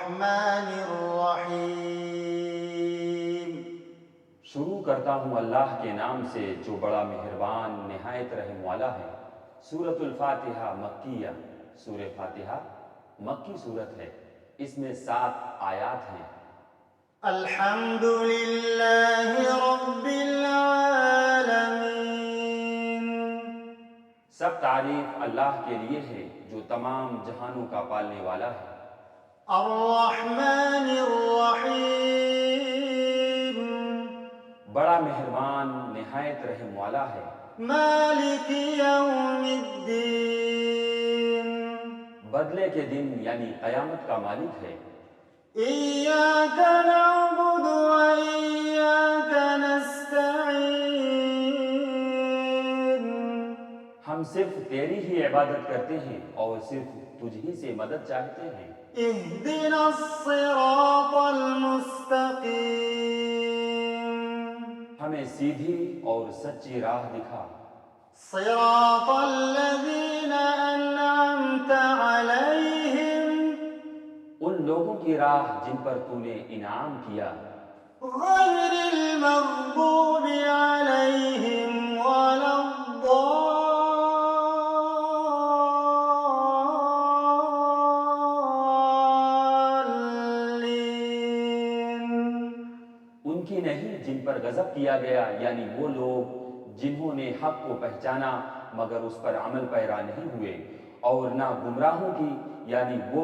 الرحمن الرحيم. شروع کرتا ہوں اللہ کے نام سے جو بڑا مہربان نہایت رحم والا ہے۔ سورۃ الفاتحہ مکیہ، سورہ فاتحہ مکی صورت ہے، اس میں 7 آیات ہیں۔ الحمد للہ رب العالمین. سب تعریف اللہ کے لیے ہے جو تمام جہانوں کا پالنے والا ہے۔ الرحمن الرحیم. بڑا مہربان نہایت رحم والا ہے۔ مالک یوم الدین. بدلے کے دن یعنی قیامت کا مالک ہے۔ ایاک نعبد و ایاک نستعین. ہم صرف تیری ہی عبادت کرتے ہیں اور صرف تجھ ہی سے مدد چاہتے ہیں۔ اہدنا الصراط المستقیم. ہمیں سیدھی اور سچی راہ دکھا۔ صراط الذین انعمت علیہم ان لوگوں کی راہ جن پر تو نے انعام کیا، غیر المغضوب علیہم ولا الضالین. ان کی نہیں جن پر غضب کیا گیا، یعنی وہ لوگ جنہوں نے حق کو پہچانا مگر اس پر عمل پیرا نہیں ہوئے، اور نہ گمراہوں کی یعنی وہ